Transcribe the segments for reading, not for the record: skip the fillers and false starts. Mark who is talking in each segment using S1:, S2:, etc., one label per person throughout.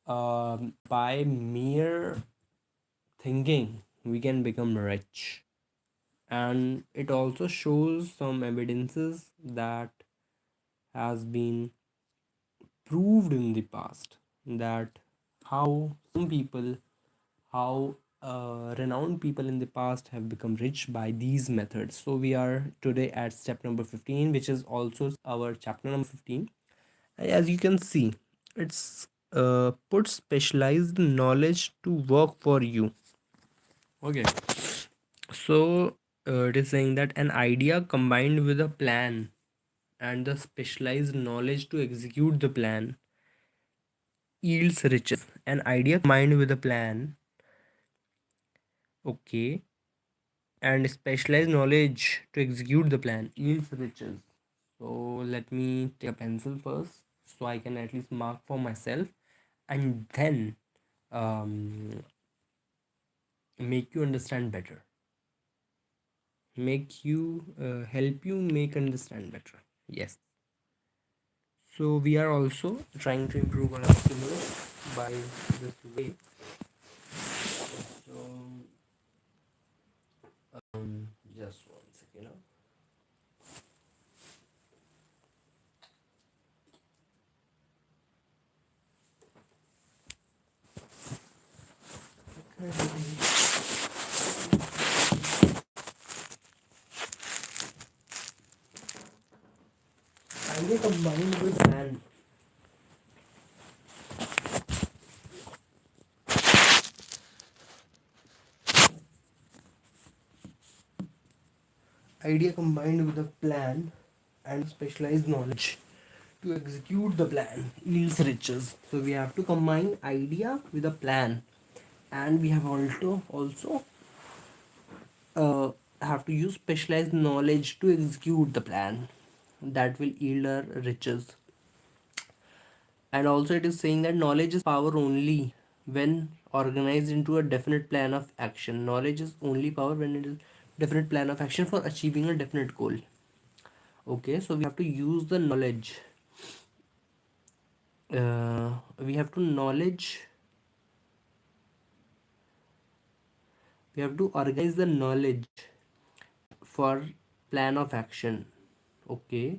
S1: by mere thinking we can become rich. And it also shows some evidences that has been proved in the past, that how some people, how renowned people in the past have become rich by these methods. So we are today at step number 15, which is also our chapter number 15. As you can see, it's put specialized knowledge to work for you. Okay, so it is saying that an idea combined with a plan and the specialized knowledge to execute the plan yields riches. An idea combined with a plan, okay, and specialized knowledge to execute the plan yields riches. So let me take a pencil first so I can at least mark for myself, and then um, make you understand better, make you help you make understand better. Yes. So we are also trying to improve our skills by this way. So just one second. Idea combined with plan. Idea combined with a plan and specialized knowledge to execute the plan yields riches. So we have to combine idea with a plan, and we have also have to use specialized knowledge to execute the plan that will yield our riches. And also it is saying that knowledge is power only when organized into a definite plan of action. Knowledge is only power when it is definite plan of action for achieving a definite goal. Okay, so we have to use the knowledge. We have to knowledge. We have to organize the knowledge for plan of action. Okay,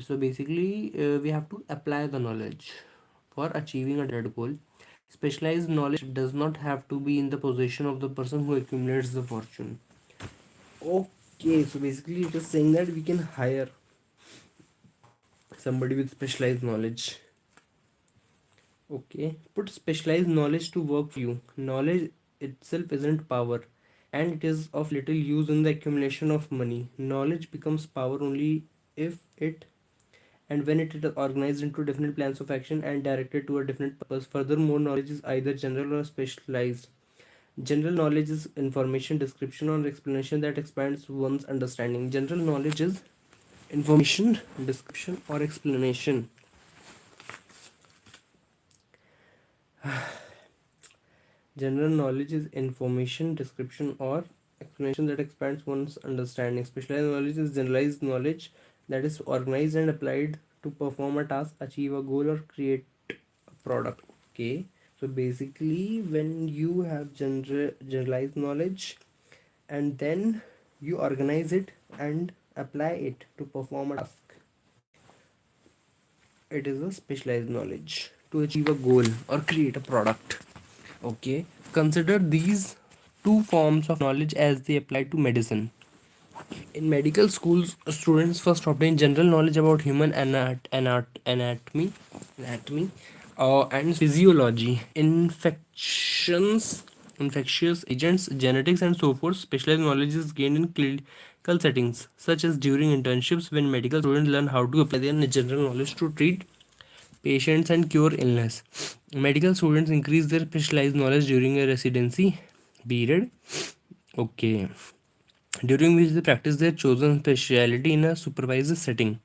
S1: so basically we have to apply the knowledge for achieving a dead goal. Specialized knowledge does not have to be in the possession of the person who accumulates the fortune. Okay, so basically it is saying that we can hire somebody with specialized knowledge. Okay, put specialized knowledge to work for you. Knowledge itself isn't power, and it is of little use in the accumulation of money. Knowledge becomes power only if it and when it is organized into definite plans of action and directed to a definite purpose. Furthermore, knowledge is either general or specialized. General knowledge is information, description, or explanation that expands one's understanding. General knowledge is information, description, or explanation. General knowledge is information, description, or explanation that expands one's understanding. Specialized knowledge is generalized knowledge that is organized and applied to perform a task, achieve a goal, or create a product. Okay, so basically, when you have generalized knowledge and then you organize it and apply it to perform a task, it is a specialized knowledge to achieve a goal or create a product. Okay, consider these two forms of knowledge as they apply to medicine. In medical schools, students first obtain general knowledge about human anatomy, and physiology, infectious agents, genetics, and so forth. Specialized knowledge is gained in clinical settings, such as during internships when medical students learn how to apply their general knowledge to treat patients and cure illness. Medical students increase their specialized knowledge during a residency period. Okay, during which they practice their chosen specialty in a supervised setting.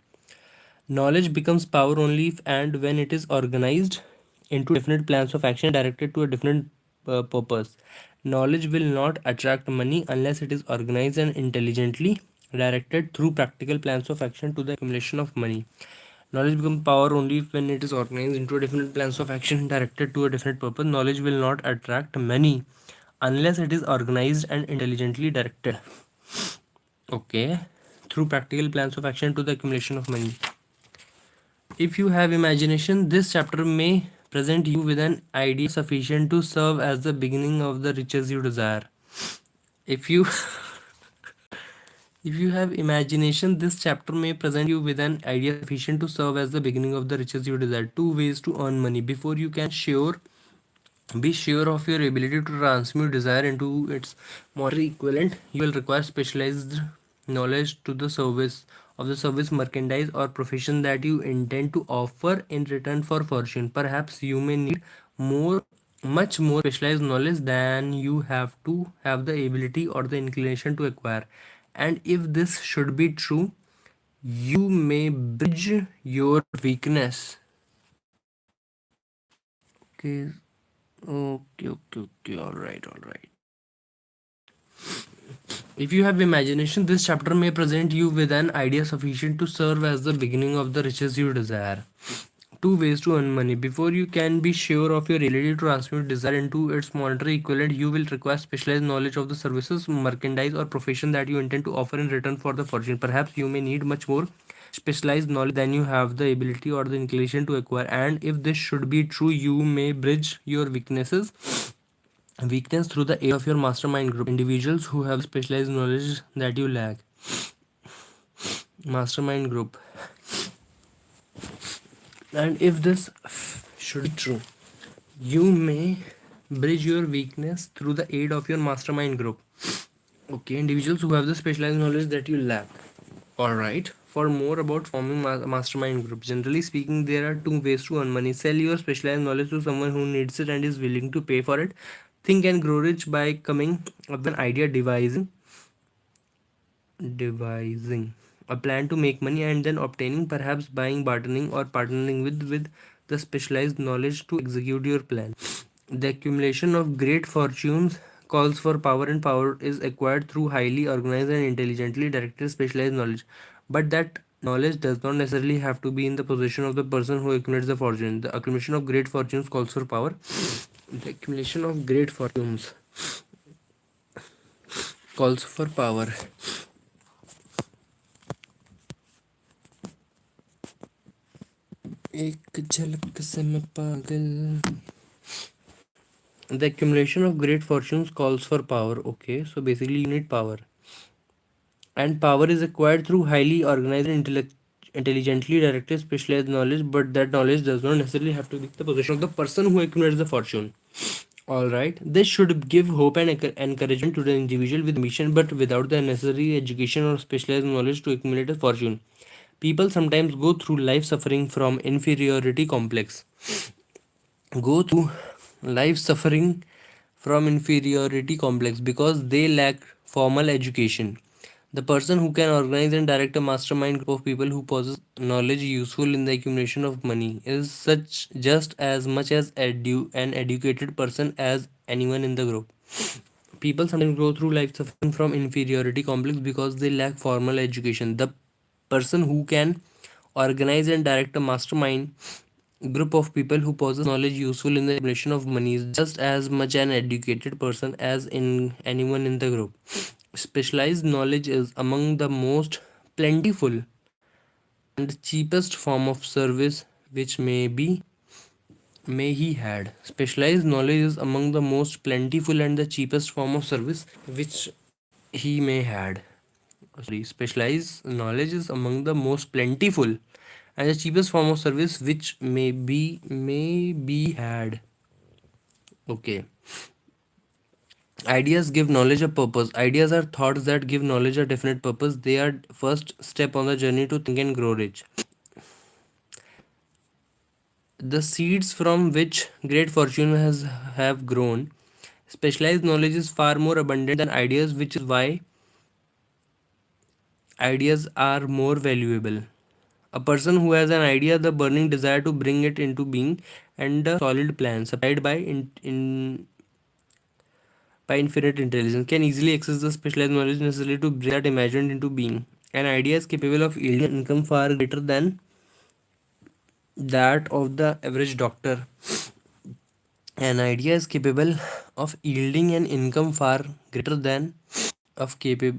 S1: Knowledge becomes power only if and when it is organized into definite plans of action directed to a different purpose. Knowledge will not attract money unless it is organized and intelligently directed through practical plans of action to the accumulation of money. Knowledge becomes power only when it is organized into different plans of action directed to a definite purpose. Knowledge will not attract many unless it is organized and intelligently directed. Okay. Through practical plans of action to the accumulation of money. If you have imagination, this chapter may present you with an idea sufficient to serve as the beginning of the riches you desire. If you if you have imagination, this chapter may present you with an idea sufficient to serve as the beginning of the riches you desire. Two ways to earn money. Before you can be sure of your ability to transmute desire into its monetary equivalent, you will require specialized knowledge to the service of the service, merchandise, or profession that you intend to offer in return for fortune. Perhaps you may need much more specialized knowledge than you have to have the ability or the inclination to acquire. And if this should be true, you may bridge your weakness. Okay, okay. All right, all right. If you have imagination, this chapter may present you with an idea sufficient to serve as the beginning of the riches you desire. Two ways to earn money. Before you can be sure of your ability to transmute desire into its monetary equivalent, you will require specialized knowledge of the services, merchandise, or profession that you intend to offer in return for the fortune. Perhaps you may need much more specialized knowledge than you have the ability or the inclination to acquire. And if this should be true, you may bridge your weakness through the aid of your mastermind group, individuals who have specialized knowledge that you lack. Mastermind group. And if this should be true, you may bridge your weakness through the aid of your mastermind group. Okay, individuals who have the specialized knowledge that you lack. All right. For more about forming mastermind group, generally speaking, there are two ways to earn money. Sell your specialized knowledge to someone who needs it and is willing to pay for it. Think and grow rich by coming up with an idea, devising a plan to make money, and then obtaining, perhaps buying, bartering, or partnering with the specialized knowledge to execute your plan. The accumulation of great fortunes calls for power, and power is acquired through highly organized and intelligently directed specialized knowledge. But that knowledge does not necessarily have to be in the possession of the person who accumulates the fortune. The accumulation of great fortunes calls for power. The accumulation of great fortunes calls for power. एक झलक से मैं पागल. The accumulation of great fortunes calls for power. Okay, so basically you need power. And power is acquired through highly organized and intelligently directed specialized knowledge, but that knowledge does not necessarily have to be the possession of the person who accumulates the fortune. Alright, this should give hope and encouragement to the individual with mission, but without the necessary education or specialized knowledge to accumulate a fortune. People sometimes go through life suffering from inferiority complex. Go through life suffering from inferiority complex because they lack formal education. The person who can organize and direct a mastermind group of people who possess knowledge useful in the accumulation of money is such just as much as an educated person as anyone in the group. People sometimes go through life suffering from inferiority complex because they lack formal education. The person who can organize and direct a mastermind group of people who possess knowledge useful in the accumulation of money is just as much an educated person as in anyone in the group. Specialized knowledge is among the most plentiful and cheapest form of service which may he had. Specialized knowledge is among the most plentiful and the cheapest form of service which he may had. Sorry, specialized knowledge is among the most plentiful and the cheapest form of service which may be had. Okay. Ideas give knowledge a purpose. Ideas are thoughts that give knowledge a definite purpose. They are first step on the journey to think and grow rich. The seeds from which great fortune has have grown. Specialized knowledge is far more abundant than ideas, which is why ideas are more valuable. A person who has an idea, the burning desire to bring it into being, and a solid plan supplied by infinite intelligence can easily access the specialized knowledge necessary to bring that imagined into being. An idea is capable of yielding income far greater than that of the average doctor. An idea is capable of yielding an income far greater than of capable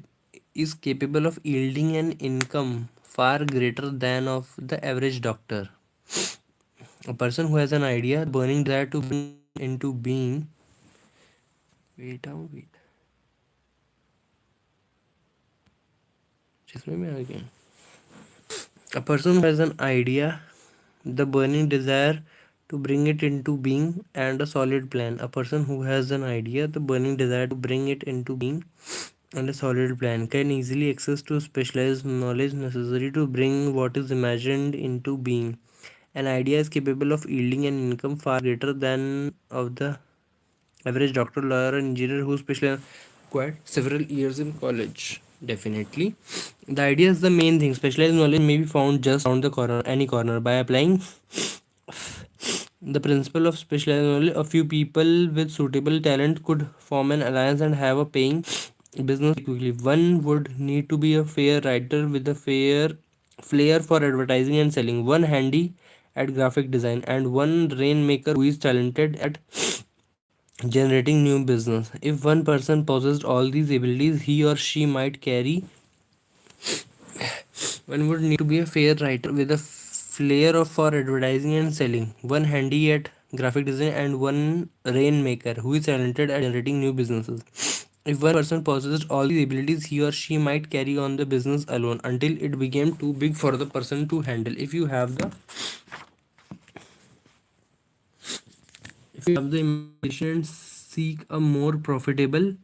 S1: is capable of yielding an income far greater than of the average doctor. A person who has an idea, the burning desire to bring into being. Wait. जिसमें में आ गया. A person who has an idea, the burning desire to bring it into being, and a solid plan. A person who has an idea, the burning desire to bring it into being, and a solid plan can easily access to specialized knowledge necessary to bring what is imagined into being. An idea is capable of yielding an income far greater than of the average doctor, lawyer, or engineer who specialize required several years in college. Definitely. The idea is the main thing. Specialized knowledge may be found just around the corner, any corner. By applying the principle of specialized knowledge, a few people with suitable talent could form an alliance and have a paying business quickly. One would need to be a fair writer with a fair flair for advertising and selling, one handy at graphic design, and one rainmaker who is talented at generating new business. If one person possessed all these abilities, he or she might carry. One would need to be a fair writer with a flair of for advertising and selling, one handy at graphic design, and one rainmaker who is talented at generating new businesses. If one person possessed all these abilities, he or she might carry on the business alone until it became too big for the person to handle. If you have the imagination and seek a more profitable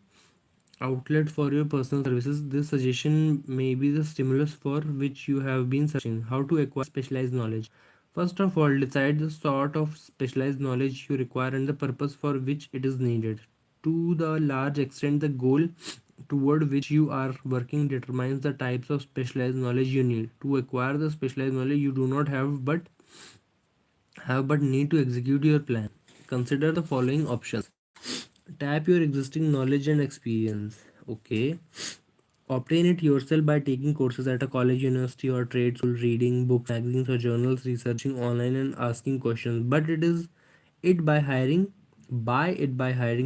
S1: outlet for your personal services, this suggestion may be the stimulus for which you have been searching. How to acquire specialized knowledge? First of all, decide the sort of specialized knowledge you require and the purpose for which it is needed. To the large extent, the goal toward which you are working determines the types of specialized knowledge you need. To acquire the specialized knowledge, you do not have but need to execute your plan. Consider the following options. Tap your existing knowledge and experience. Okay. Obtain it yourself by taking courses at a college, university, or trade school, reading books, magazines, or journals, researching online, and asking questions. But it by hiring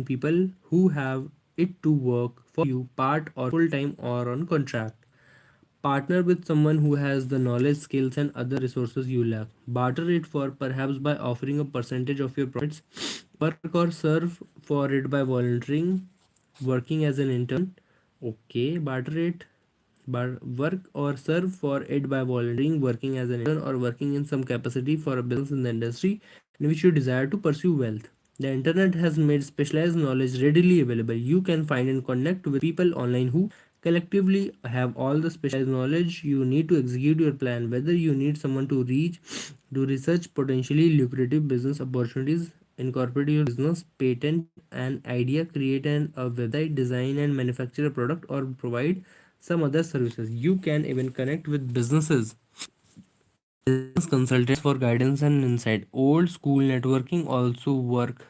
S1: people who have it to work for you part or full time or on contract. Partner with someone who has the knowledge, skills, and other resources you lack. Barter it for perhaps by offering a percentage of your profits. Work or serve for it by volunteering, working as an intern. Okay, barter it. Work or serve for it by volunteering, working as an intern, or working in some capacity for a business in the industry in which you desire to pursue wealth. The internet has made specialized knowledge readily available. You can find and connect with people online who collectively have all the specialized knowledge you need to execute your plan. Whether you need someone to do research potentially lucrative business opportunities, incorporate your business, patent an idea, create a website, design and manufacture a product, or provide some other services. You can even connect with business consultants for guidance and insight. Old school networking also work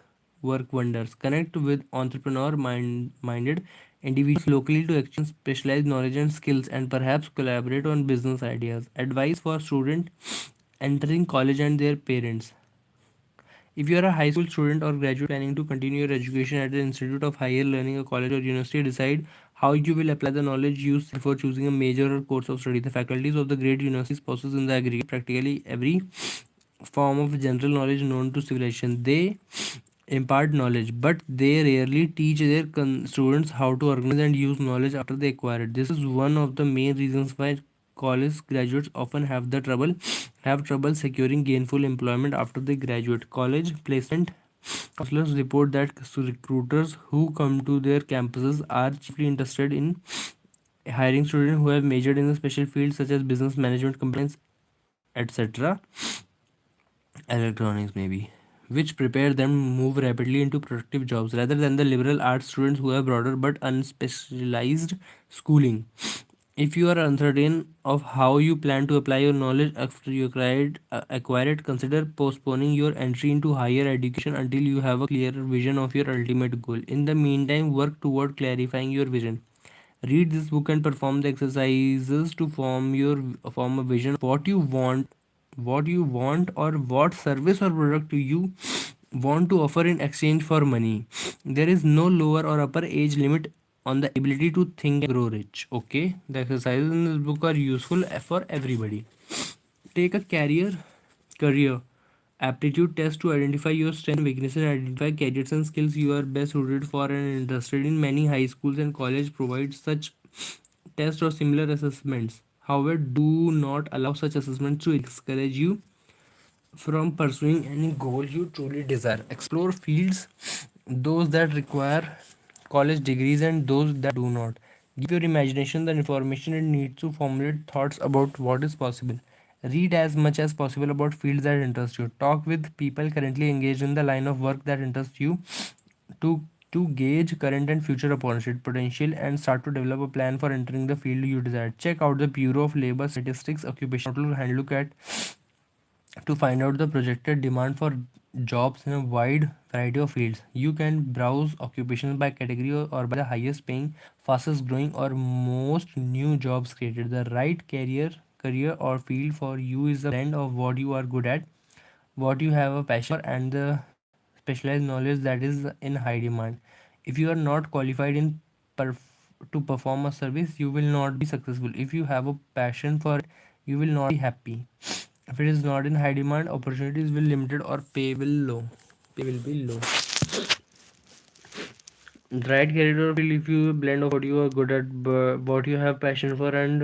S1: wonders. Connect with minded individuals locally to exchange specialized knowledge and skills and perhaps collaborate on business ideas. Advice for students entering college and their parents. If you are a high school student or graduate planning to continue your education at an institute of higher learning, a college or university, decide how you will apply the knowledge used before choosing a major or course of study. The faculties of the great universities possess in the aggregate practically every form of general knowledge known to civilization. They impart knowledge, but they rarely teach their students how to organize and use knowledge after they acquire it. This is one of the main reasons why college graduates often have trouble securing gainful employment after they graduate. College placement counselors report that recruiters who come to their campuses are chiefly interested in hiring students who have majored in a special fields such as business management, compliance, etc., electronics maybe, which prepare them move rapidly into productive jobs rather than the liberal arts students who have broader but unspecialized schooling. If you are uncertain of how you plan to apply your knowledge after you acquire it, consider postponing your entry into higher education until you have a clear vision of your ultimate goal. In the meantime, work toward clarifying your vision. Read this book and perform the exercises to form a vision of what you want what you want, or what service or product do you want to offer in exchange for money. There is no lower or upper age limit on the ability to think and grow rich. Okay, the exercises in this book are useful for everybody. Take a career aptitude test to identify your strengths and weaknesses, and identify careers and skills you are best suited for and interested in. Many high schools and colleges provide such tests or similar assessments. However, do not allow such assessments to discourage you from pursuing any goal you truly desire. Explore fields, those that require college degrees and those that do not. Give your imagination the information it needs to formulate thoughts about what is possible. Read as much as possible about fields that interest you. Talk with people currently engaged in the line of work that interests you to gauge current and future opportunity potential and start to develop a plan for entering the field you desire. Check out the Bureau of Labor Statistics occupation outlook and look at to find out the projected demand for jobs in a wide variety of fields. You can browse occupations by category or by the highest paying, fastest growing, or most new jobs created. The right career or field for you is a blend of what you are good at, what you have a passion for, and the specialized knowledge that is in high demand. If you are not qualified to perform a service, you will not be successful. If you have a passion for it, you will not be happy. If it is not in high demand, opportunities will limited or pay will low. Pay will be low. Right career field, if you blend of what you are good at, what you have passion for, and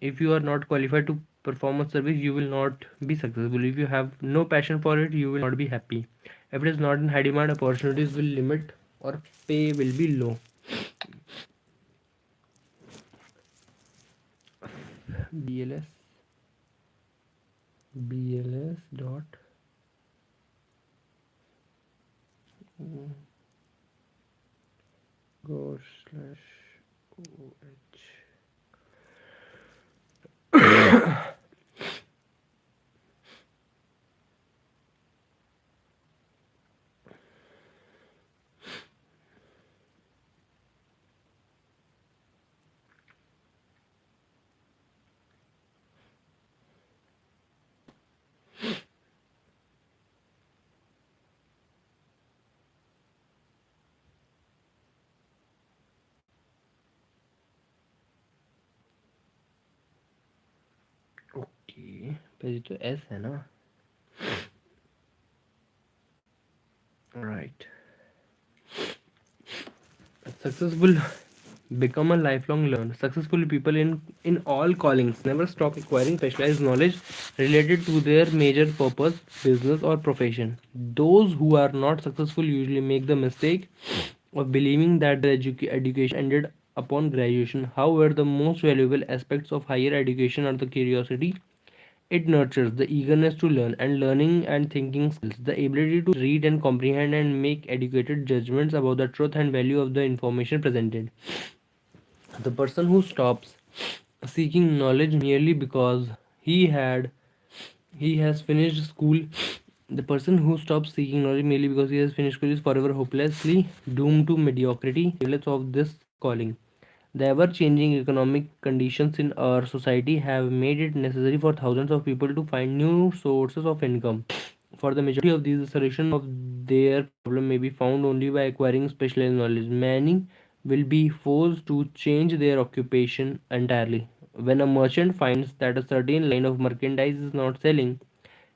S1: if you are not qualified to perform a service, you will not be successful. If you have no passion for it, you will not be happy. If it is not in high demand, opportunities will limit or pay will be low. BLS BLS dot go slash OH. Okay पहले तो S है ना right successful become a lifelong learner. Successful people in all callings never stop acquiring specialized knowledge related to their major purpose, business, or profession. Those who are not successful usually make the mistake of believing that their education ended upon graduation. However, the most valuable aspects of higher education are the curiosity it nurtures, the eagerness to learn, and learning and thinking skills, the ability to read and comprehend and make educated judgments about the truth and value of the information presented. The person who stops seeking knowledge merely because he had he has finished school. The person who stops seeking knowledge merely because he has finished school is forever hopelessly doomed to mediocrity, regardless of this calling. The ever changing economic conditions in our society have made it necessary for thousands of people to find new sources of income. For the majority of these, the solution of their problem may be found only by acquiring specialized knowledge. Many will be forced to change their occupation entirely. When a merchant finds that a certain line of merchandise is not selling,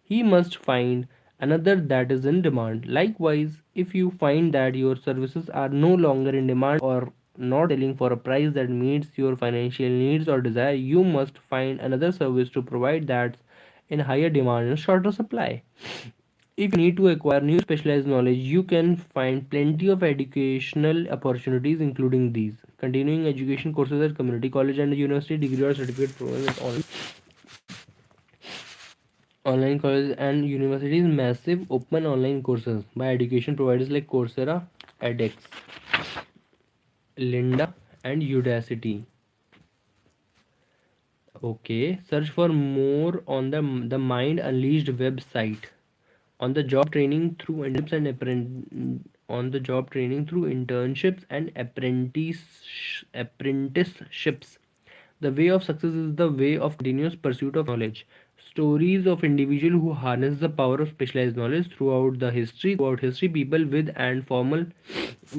S1: he must find another that is in demand. Likewise, if you find that your services are no longer in demand or not selling for a price that meets your financial needs or desire, you must find another service to provide that's in higher demand and shorter supply. If you need to acquire new specialized knowledge, you can find plenty of educational opportunities, including these continuing education courses at community college and university, degree or certificate programs at online colleges and universities, massive open online courses by education providers like Coursera, edX, Linda, and Udacity. Okay, search for more on the Mind Unleashed website. On the job training through internships and apprenticeships. The way of success is the way of continuous pursuit of knowledge. stories of individuals who harness the power of specialized knowledge throughout the history. Throughout history, people with and formal,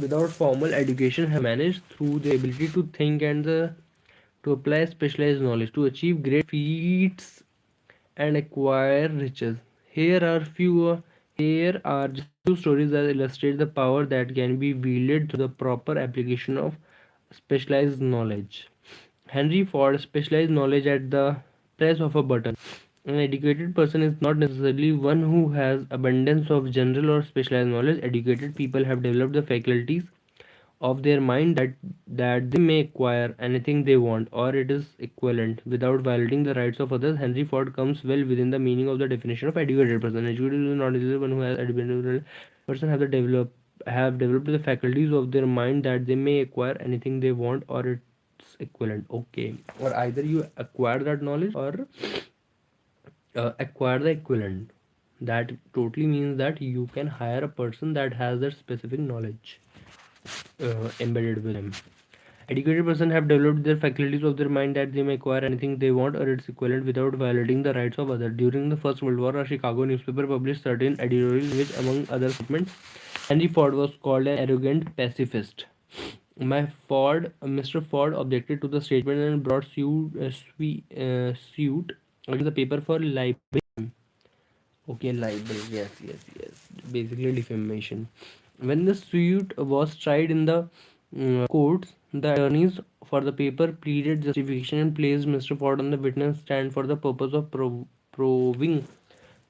S1: without formal education have managed through their ability to think and to apply specialized knowledge to achieve great feats and acquire riches. Here are few. Here are just few stories that illustrate the power that can be wielded through the proper application of specialized knowledge. Henry Ford specialized knowledge at the press of a button. An educated person is not necessarily one who has abundance of general or specialized knowledge. Educated people have developed the faculties of their mind that they may acquire anything they want or it is equivalent without violating the rights of others. Henry Ford comes well within the meaning of the definition of educated person. Educated is not necessarily one who has educated person have developed the faculties of their mind that they may acquire anything they want or its equivalent. Okay, or either you acquire that knowledge or acquire the equivalent. That totally means that you can hire a person that has that specific knowledge embedded with them. Educated person have developed their faculties of their mind that they may acquire anything they want or its equivalent without violating the rights of others. During the First World War, a Chicago newspaper published certain editorials which, among other statements, Henry Ford was called an arrogant pacifist. Mr. Ford objected to the statement and brought suit against the paper for libel. Okay, libel. Yes, yes, yes. Basically, defamation. When the suit was tried in the courts, the attorneys for the paper pleaded justification and placed Mr. Ford on the witness stand for the purpose of proving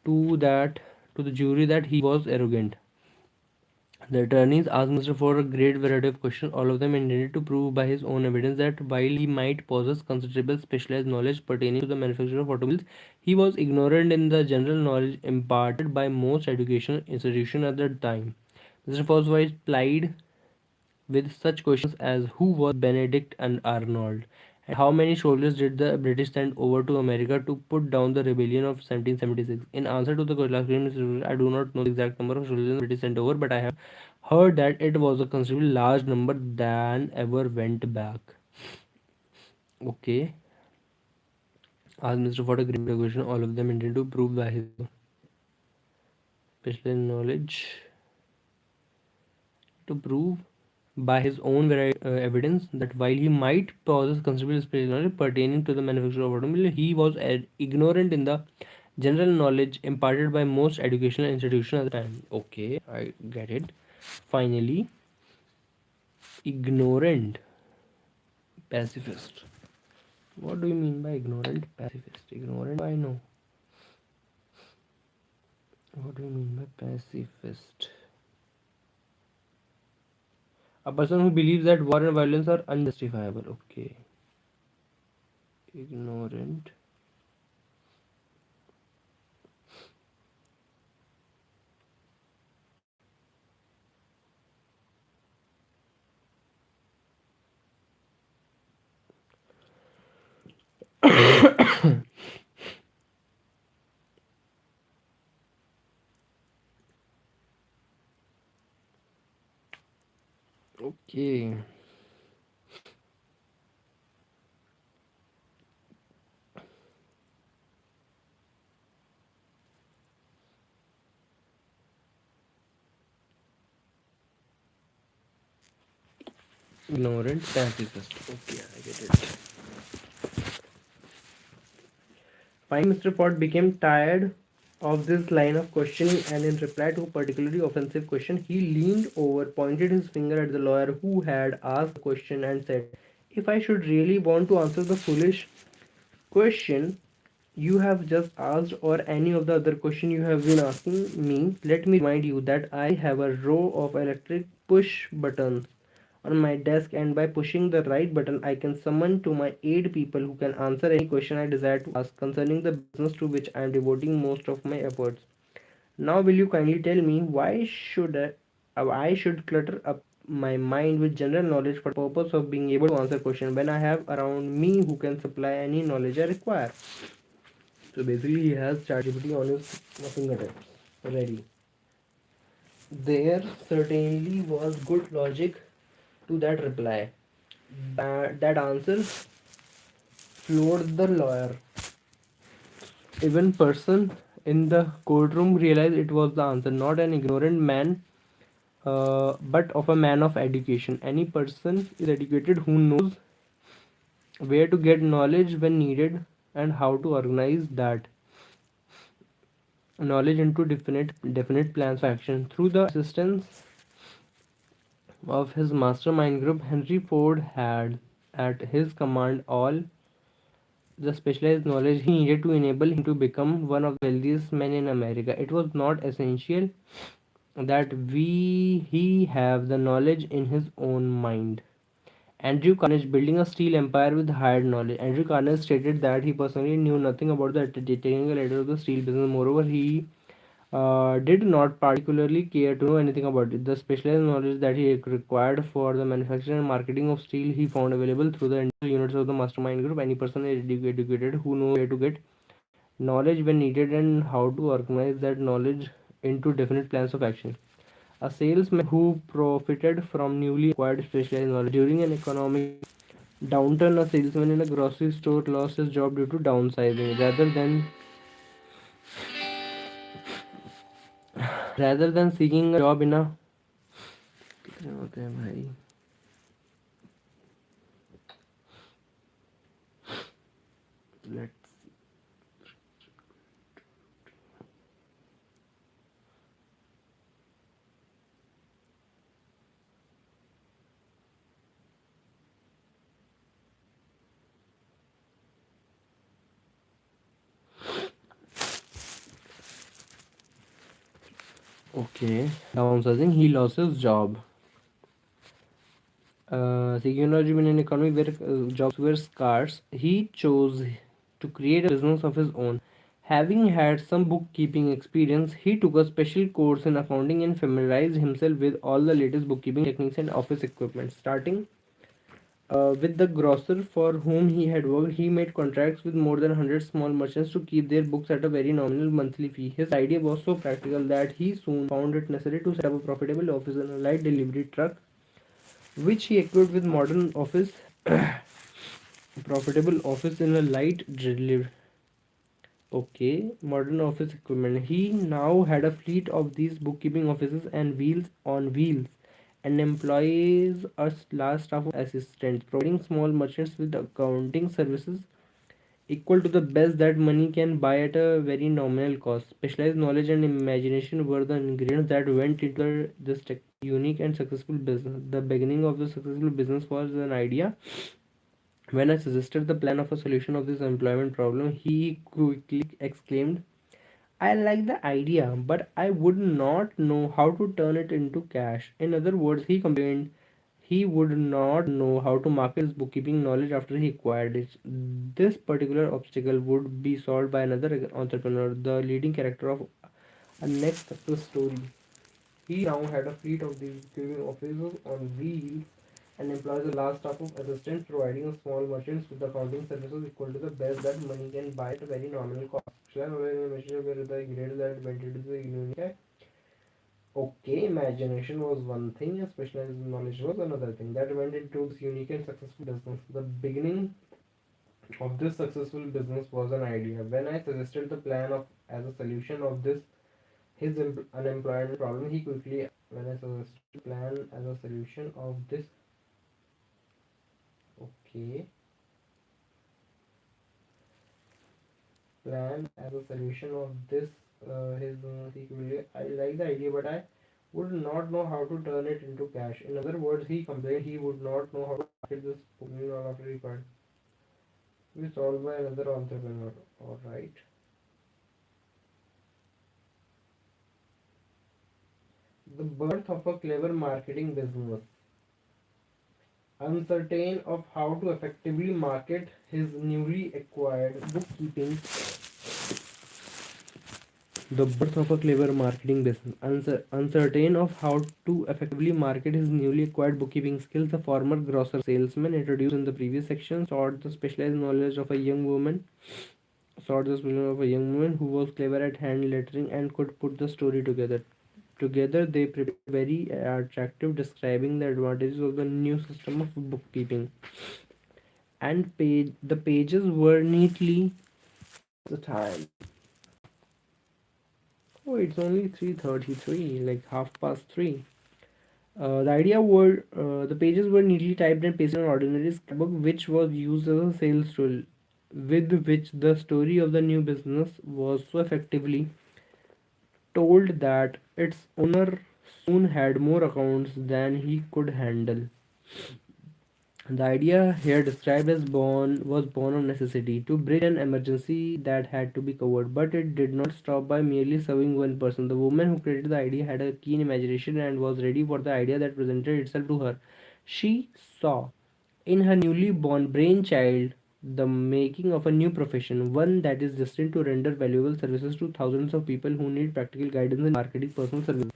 S1: to that to the jury that he was arrogant. The attorneys asked Mr. Ford a great variety of questions, all of them intended to prove by his own evidence that while he might possess considerable specialized knowledge pertaining to the manufacture of automobiles, he was ignorant in the general knowledge imparted by most educational institutions at the time. Mr. Ford's was plied with such questions as who was Benedict and Arnold, and how many soldiers did the British send over to America to put down the rebellion of 1776. In answer to the last question, Mr. I do not know the exact number of soldiers the British sent over, but I have heard that it was a considerably large number than ever went back. Okay, asked Mr. Ford a great question, all of them intended to prove by his special knowledge to prove by his own evidence that while he might possess considerable special knowledge pertaining to the manufacture of automobile, he was ignorant in the general knowledge imparted by most educational institutions at the time. Okay, I get it. Finally, ignorant pacifist. What do you mean by ignorant pacifist? Ignorant, I know. What do you mean by pacifist? A person who believes that war and violence are unjustifiable. Okay. Ignorant. Okay. Ignorant pacifist. Okay, I get it. Finally, Mr. Ford became tired of this line of questioning and in reply to a particularly offensive question, he leaned over, pointed his finger at the lawyer who had asked the question and said, if I should really want to answer the foolish question you have just asked or any of the other question you have been asking me, let me remind you that I have a row of electric push buttons on my desk and by pushing the right button I can summon to my aid people who can answer any question I desire to ask concerning the business to which I am devoting most of my efforts. Now will you kindly tell me why I should clutter up my mind with general knowledge for the purpose of being able to answer questions when I have around me who can supply any knowledge I require? So basically he has ChatGPT on his fingertips ready. There certainly was good logic to that reply. That answer floored the lawyer. Even person in the courtroom realized it was the answer, not an ignorant man, but of a man of education. Any person is educated who knows where to get knowledge when needed and how to organize that knowledge into definite plans of action. Through the assistance of his mastermind group, Henry Ford had at his command all the specialized knowledge he needed to enable him to become one of the wealthiest men in America. It was not essential that he have the knowledge in his own mind. Andrew Carnegie building a steel empire with hired knowledge. Andrew Carnegie stated that he personally knew nothing about the technical ladder of the steel business. Moreover, he did not particularly care to know anything about it. The specialized knowledge that he required for the manufacture and marketing of steel he found available through the individual units of the mastermind group. Any person is educated who knows where to get knowledge when needed and how to organize that knowledge into definite plans of action. A salesman who profited from newly acquired specialized knowledge. During an economic downturn, a salesman in a grocery store lost his job due to downsizing. Rather than seeking a job in a let's okay downsizing, he lost his job. Psychology in an economy where jobs were scarce, he chose to create a business of his own. Having had some bookkeeping experience, he took a special course in accounting and familiarized himself with all the latest bookkeeping techniques and office equipment. Starting with the grocer for whom he had worked, he made contracts with more than 100 small merchants to keep their books at a very nominal monthly fee. His idea was so practical that he soon found it necessary to set up a profitable office in a light delivery truck, which he equipped with modern office profitable office in a light delivery. Okay, modern office equipment. He now had a fleet of these bookkeeping offices and wheels on wheels, and employs a large staff of assistants, providing small merchants with accounting services equal to the best that money can buy at a very nominal cost. Specialized knowledge and imagination were the ingredients that went into this unique and successful business. The beginning of the successful business was an idea. When I suggested the plan of a solution of this employment problem, he quickly exclaimed, I like the idea, but I would not know how to turn it into cash. In other words, he complained he would not know how to market his bookkeeping knowledge after he acquired it. This particular obstacle would be solved by another entrepreneur, the leading character of a next success story. He now had a fleet of these bookkeeping offices on wheels and employs a large staff of assistants, providing small merchants with accounting services equal to the best that money can buy at a very nominal cost. Shall I measure where the grades that went into the unique? Okay, imagination was one thing, and specialized knowledge was another thing. That went into this unique and successful business. The beginning of this successful business was an idea. When I suggested the plan of as a solution of this his unemployment problem, he quickly when I suggested plan as a solution of this okay plan as a solution of this his he quickly I like the idea, but I would not know how to turn it into cash. In other words, he complained he would not know how to market this Pokemon after he got be solved by another entrepreneur. Alright. The birth of a clever marketing business. Uncertain of how to effectively market his newly acquired bookkeeping, the birth of a clever marketing business. Uncertain of how to effectively market his newly acquired bookkeeping skills, the former grocer salesman introduced in the previous section sought the specialized knowledge of a young woman. Sought the specialized of a young woman who was clever at hand lettering and could put the story together. Together, they prepared very attractive describing the advantages of the new system of bookkeeping. And the pages were neatly The time. Oh, it's only 3:33, like half past 3. The pages were neatly typed and pasted on ordinary scrapbook, which was used as a sales tool, with which the story of the new business was so effectively told that its owner soon had more accounts than he could handle. The idea here described as born was born of necessity to bridge an emergency that had to be covered, but it did not stop by merely serving one person. The woman who created the idea had a keen imagination and was ready for the idea that presented itself to her. She saw in her newly born brainchild the making of a new profession, one that is destined to render valuable services to thousands of people who need practical guidance in marketing personal services.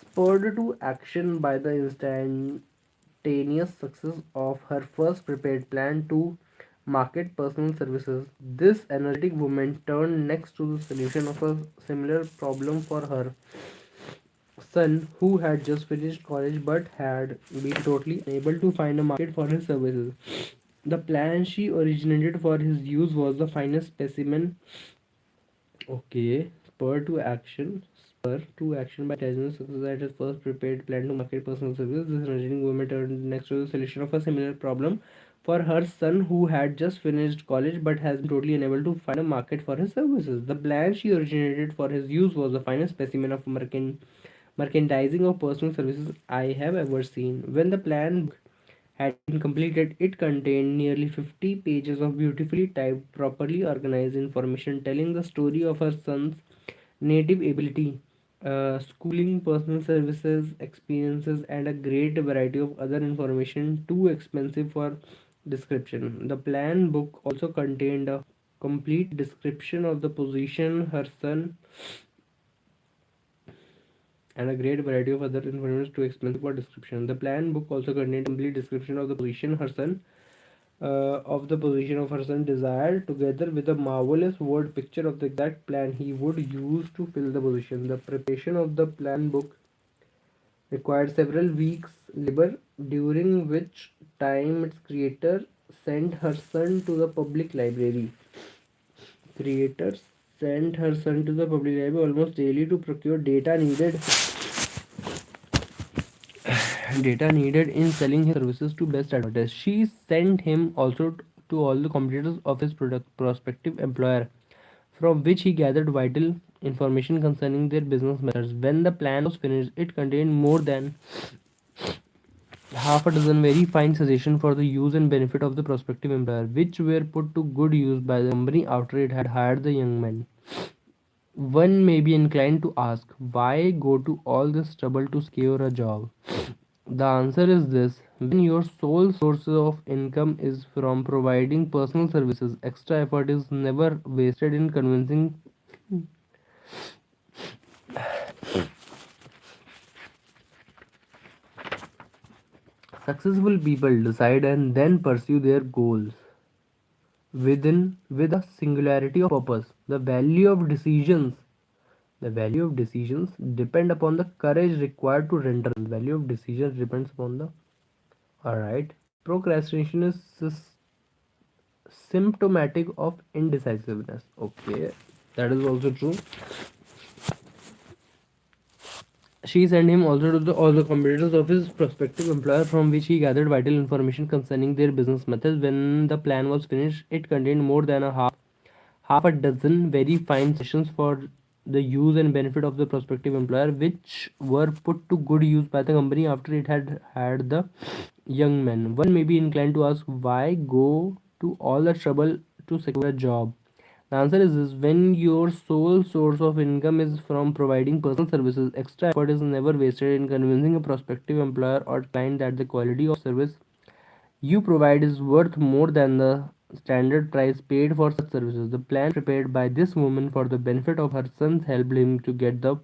S1: Spurred to action by the instantaneous success of her first prepared plan to market personal services, this energetic woman turned next to the solution of a similar problem for her son, who had just finished college but had been totally unable to find a market for his services. The plan she originated for his use was the finest specimen. Okay, spur to action by Tajman's success at his first prepared plan to market personal services. This originating woman turned next to the solution of a similar problem for her son, who had just finished college but has been totally unable to find a market for his services. The plan she originated for his use was the finest specimen of merchandising of personal services I have ever seen. When the plan had been completed, it contained nearly 50 pages of beautifully typed, properly organized information telling the story of her son's native ability, schooling, personal services, experiences, and a great variety of other information too expensive for description. The plan book also contained a complete description of the position her son and a great variety of other information too expensive for description. The plan book also contained a complete description of the position her son desired, together with a marvelous word picture of the exact plan he would use to fill the position. The preparation of the plan book required several weeks' labor, during which time its creator sent her son to the public library. Creators sent her son to the public library almost daily to procure data needed in selling his services to best advertisers. She sent him also to all the competitors of his product prospective employer, from which he gathered vital information concerning their business methods. When the plan was finished, it contained more than half a dozen very fine suggestions for the use and benefit of the prospective employer, which were put to good use by the company after it had hired the young man. One may be inclined to ask, why go to all this trouble to secure a job? The answer is this: when your sole source of income is from providing personal services, extra effort is never wasted in convincing. Successful people decide and then pursue their goals with a singularity of purpose. The value of decisions depend upon the courage required to render. The value of decisions depends upon the. Alright. Procrastination is symptomatic of indecisiveness. Okay, that is also true. She sent him also to all the competitors of his prospective employer, from which he gathered vital information concerning their business methods. When the plan was finished, it contained more than half a dozen very fine sessions for the use and benefit of the prospective employer, which were put to good use by the company after it had hired the young man. One may be inclined to ask, why go to all the trouble to secure a job? The answer is this: when your sole source of income is from providing personal services, extra effort is never wasted in convincing a prospective employer or client that the quality of service you provide is worth more than the standard price paid for such services. The plan prepared by this woman for the benefit of her sons helped him get the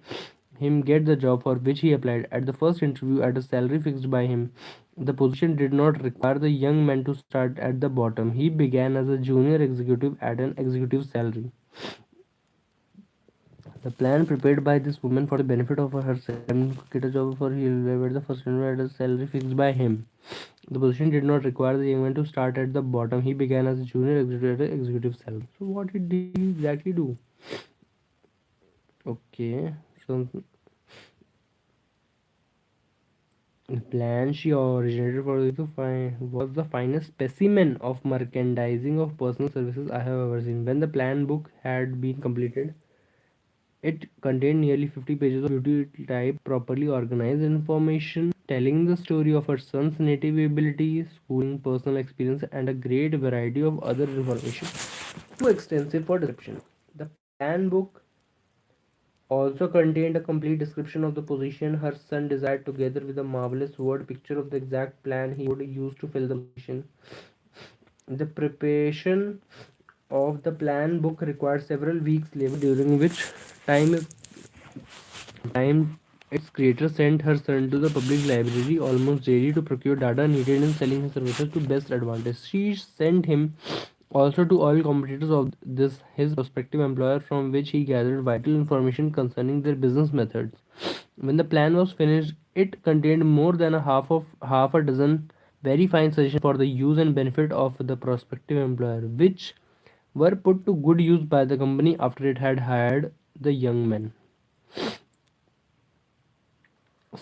S1: job for which he applied at the first interview at a salary fixed by him. The position did not require the young man to start at the bottom. He began as a junior executive at an executive salary. The plan prepared by this woman for the benefit of herself and get a job for he where the first at a salary fixed by him. The position did not require the young man to start at the bottom. He began as a junior executive at executive salary. So what did he exactly do? Okay, so the plan she originated for was the finest specimen of merchandising of personal services I have ever seen. When the plan book had been completed, it contained nearly 50 pages of beauty type, properly organized information telling the story of her son's native ability, schooling, personal experience, and a great variety of other information. Too extensive for description. The plan book also contained a complete description of the position her son desired, together with a marvelous word picture of the exact plan he would use to fill the position. The preparation of the plan book required several weeks labor, during which time time its creator sent her son to the public library almost daily to procure data needed in selling his services to best advantage. She sent him also to all competitors of this his prospective employer, from which he gathered vital information concerning their business methods. When the plan was finished, it contained more than half a dozen very fine suggestions for the use and benefit of the prospective employer, which were put to good use by the company after it had hired the young men.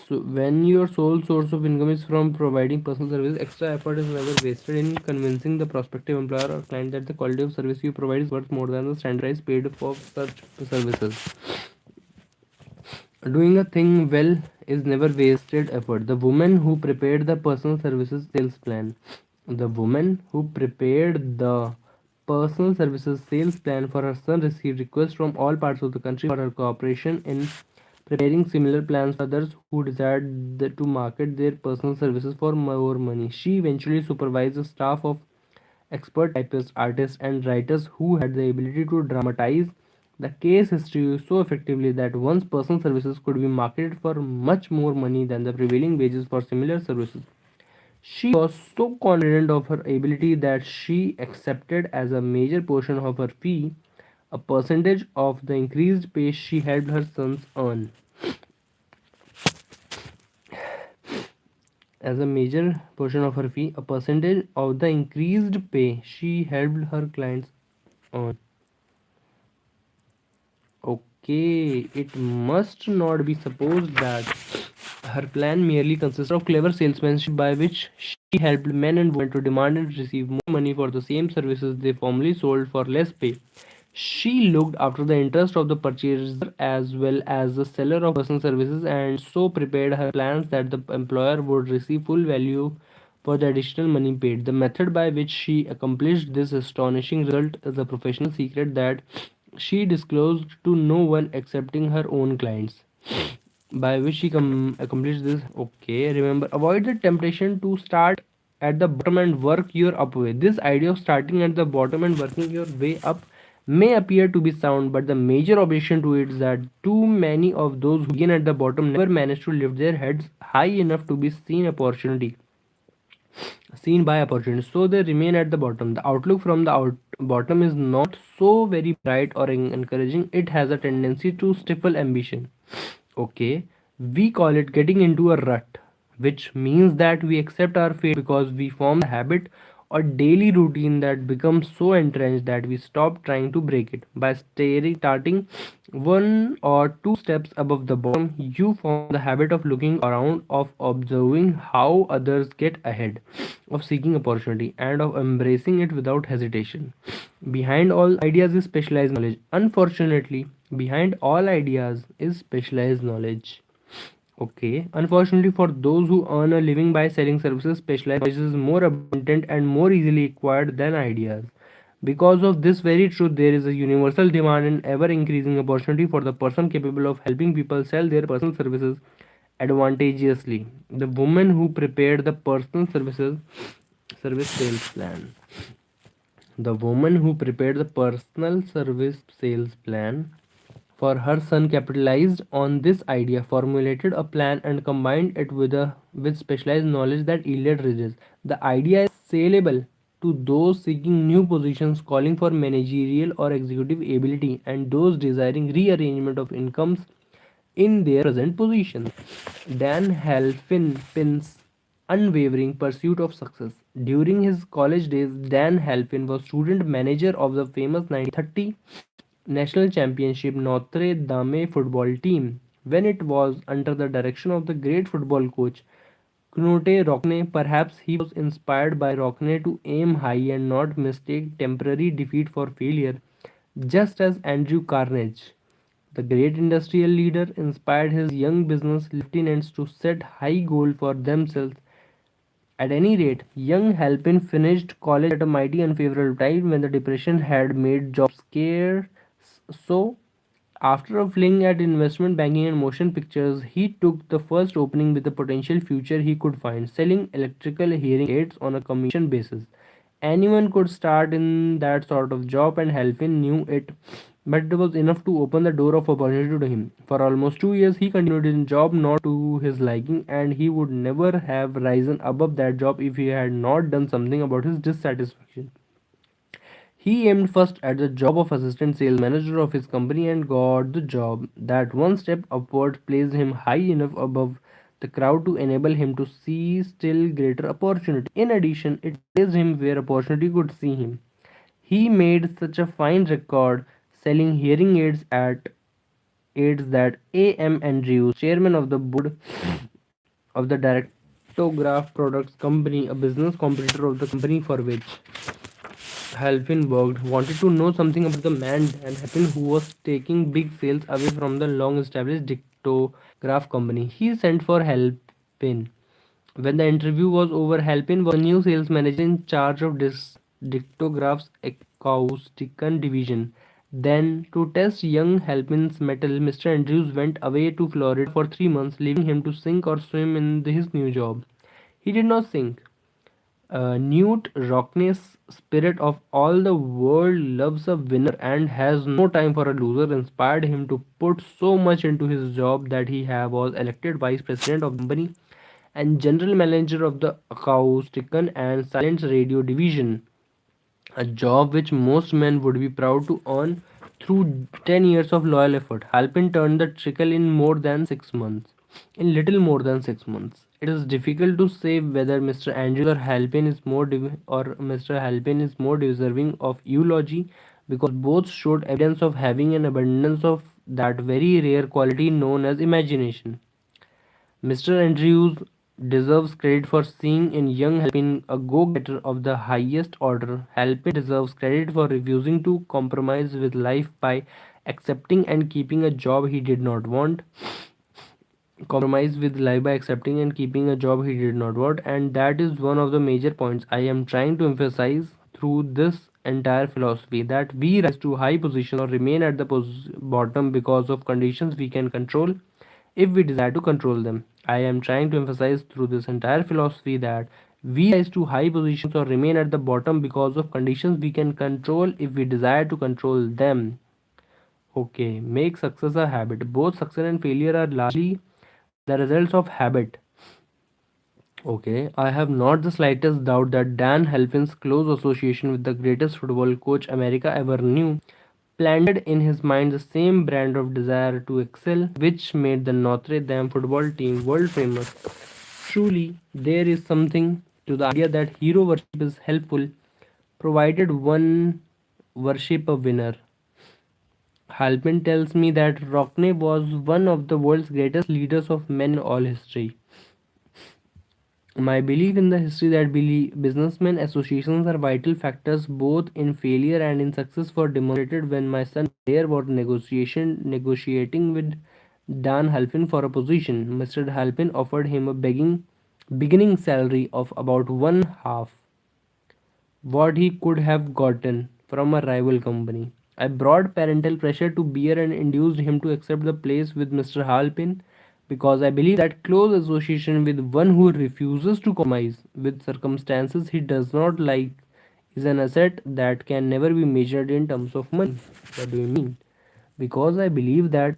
S1: So, when your sole source of income is from providing personal service, extra effort is never wasted in convincing the prospective employer or client that the quality of service you provide is worth more than the standard price paid for such services. Doing a thing well is never wasted effort. The woman who prepared the personal services sales plan. The woman who prepared the personal services sales plan for her son received requests from all parts of the country for her cooperation in preparing similar plans for others who desired to market their personal services for more money. She eventually supervised a staff of expert typists, artists, and writers who had the ability to dramatize the case history so effectively that one's personal services could be marketed for much more money than the prevailing wages for similar services. She was so confident of her ability that she accepted as a major portion of her fee a percentage of the increased pay she helped her sons earn. As a major portion of her fee, a percentage of the increased pay she helped her clients earn. Okay, it must not be supposed that her plan merely consisted of clever salesmanship by which she helped men and women to demand and receive more money for the same services they formerly sold for less pay. She looked after the interest of the purchaser as well as the seller of personal services, and so prepared her plans that the employer would receive full value for the additional money paid. The method by which she accomplished this astonishing result is a professional secret that she disclosed to no one excepting her own clients. By which she accomplished this. Okay, remember, avoid the temptation to start at the bottom and work your up way. This idea of starting at the bottom and working your way up may appear to be sound, but the major objection to it is that too many of those who begin at the bottom never manage to lift their heads high enough to be seen by opportunities, so they remain at the bottom. The outlook from the bottom is not so very bright or encouraging. It has a tendency to stifle ambition. Okay, we call it getting into a rut, which means that we accept our fate because we form a habit or daily routine that becomes so entrenched that we stop trying to break it. By starting one or two steps above the bottom, you form the habit of looking around, of observing how others get ahead, of seeking opportunity, and of embracing it without hesitation. Behind all ideas is specialized knowledge. Unfortunately, behind all ideas is specialized knowledge. Okay, unfortunately, for those who earn a living by selling services, specialized knowledge is more abundant and more easily acquired than ideas. Because of this very truth, there is a universal demand and ever increasing opportunity for the person capable of helping people sell their personal services advantageously. The woman who prepared the personal service sales plan. The woman who prepared the personal service sales plan for her son capitalized on this idea, formulated a plan, and combined it with specialized knowledge that yielded results. The idea is saleable to those seeking new positions, calling for managerial or executive ability, and those desiring rearrangement of incomes in their present positions. Dan Halpin's unwavering pursuit of success. During his college days, Dan Halpin was student manager of the famous 1930 national championship Notre Dame football team when it was under the direction of the great football coach Knote Rockne. Perhaps he was inspired by Rockne to aim high and not mistake temporary defeat for failure, just as Andrew Carnegie, the great industrial leader, inspired his young business lieutenants to set high goals for themselves. At any rate, young Halpin finished college at a mighty unfavorable time when the depression had made jobs scarce. So, after a fling at investment banking and motion pictures, he took the first opening with the potential future he could find, selling electrical hearing aids on a commission basis. Anyone could start in that sort of job, and Halpin knew it, but it was enough to open the door of opportunity to him. For almost 2 years, he continued in job not to his liking, and he would never have risen above that job if he had not done something about his dissatisfaction. He aimed first at the job of assistant sales manager of his company and got the job. That one step upward placed him high enough above the crowd to enable him to see still greater opportunity. In addition, it placed him where opportunity could see him. He made such a fine record selling hearing aids that A.M. Andrews, chairman of the board of the Directograph Products Company, a business competitor of the company for which Halpin worked, wanted to know something about the man Dan Halpin who was taking big sales away from the long established Dictograph company. He sent for Halpin. When the interview was over, Halpin was the new sales manager in charge of Dictograph's acoustical division. Then, to test young Halpin's mettle, Mr. Andrews went away to Florida for 3 months, leaving him to sink or swim in his new job. He did not sink. Newt Rockney's spirit of all the world loves a winner and has no time for a loser inspired him to put so much into his job that was elected vice president of the company and general manager of the acoustical and silent radio division, a job which most men would be proud to earn through 10 years of loyal effort. Halpin turned the trickle in more than 6 months. In little more than 6 months. It is difficult to say whether Mr. Andrews or Mr. Halpin is more deserving of eulogy because both showed evidence of having an abundance of that very rare quality known as imagination. Mr. Andrews deserves credit for seeing in young Halpin a go-getter of the highest order. Halpin deserves credit for refusing to compromise with life by accepting and keeping a job he did not want. Compromise with life by accepting and keeping a job he did not want, and that is one of the major points I am trying to emphasize through this entire philosophy, that we rise to high positions or remain at the bottom because of conditions we can control if we desire to control them. I am trying to emphasize through this entire philosophy that we rise to high positions or remain at the bottom because of conditions we can control if we desire to control them. Okay, make success a habit. Both success and failure are largely the results of habit. Okay, I have not the slightest doubt that Dan Halpin's close association with the greatest football coach America ever knew planted in his mind the same brand of desire to excel which made the Notre Dame football team world famous. Truly, there is something to the idea that hero worship is helpful provided one worship a winner. Halpin tells me that Rockne was one of the world's greatest leaders of men in all history. My belief in the history that businessmen associations are vital factors both in failure and in success were demonstrated when my son Blair was negotiating with Dan Halpin for a position. Mr. Halpin offered him a beginning salary of about one half what he could have gotten from a rival company. I brought parental pressure to bear and induced him to accept the place with Mr. Halpin because I believe that close association with one who refuses to compromise with circumstances he does not like is an asset that can never be measured in terms of money. What do you mean? Because I believe that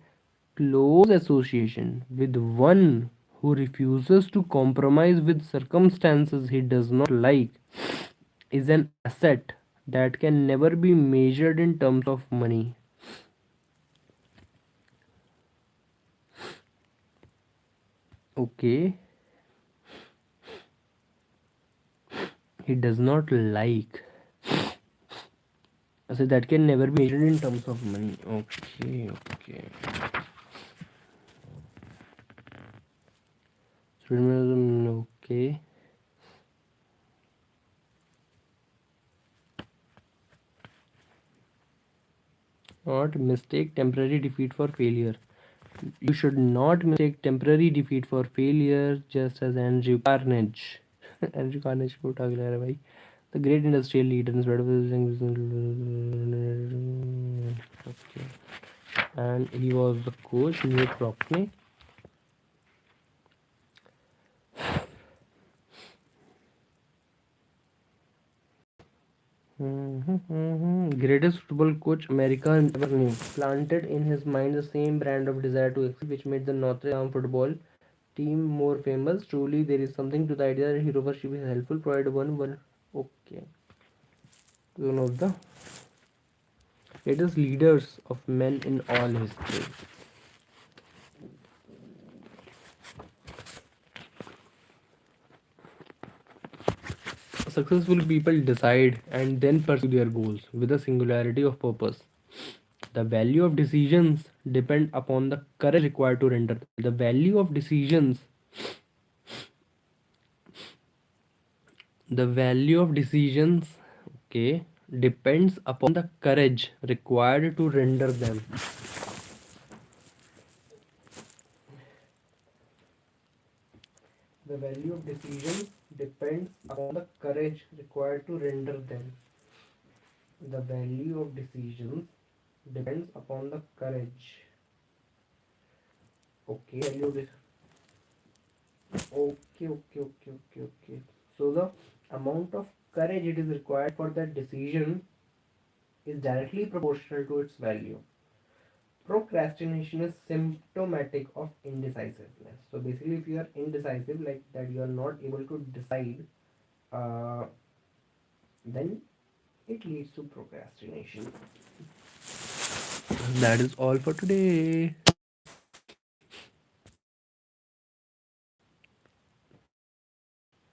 S1: close association with one who refuses to compromise with circumstances he does not like is an asset that can never be measured in terms of money. Okay, he does not like. So that can never be measured in terms of money. Okay, okay. Okay. Not mistake temporary defeat for failure. You should not mistake temporary defeat for failure, just as Andrew Carnegie. Andrew Carnegie को उठा के ला रहा है भाई. The great industrial leader in spite of his okay. And he was the coach, New Procne. Greatest football coach America ever knew. Planted in his mind the same brand of desire to excel, which made the Notre Dame football team more famous. Truly, there is something to the idea that hero worship is helpful. Provide one. Okay. One of the greatest leaders of men in all history. Successful people decide and then pursue their goals with a singularity of purpose. The value of decisions depend upon the courage required to render them. The value of decisions, okay, depends upon the courage required to render them. The value of decisions depends upon the courage required to render them. The value of decisions depends upon the courage. Okay, okay. So the amount of courage it is required for that decision is directly proportional to its value. Procrastination is symptomatic of indecisiveness. So basically, if you are indecisive, like that, you are not able to decide, uh, then it leads to procrastination. That is all for today.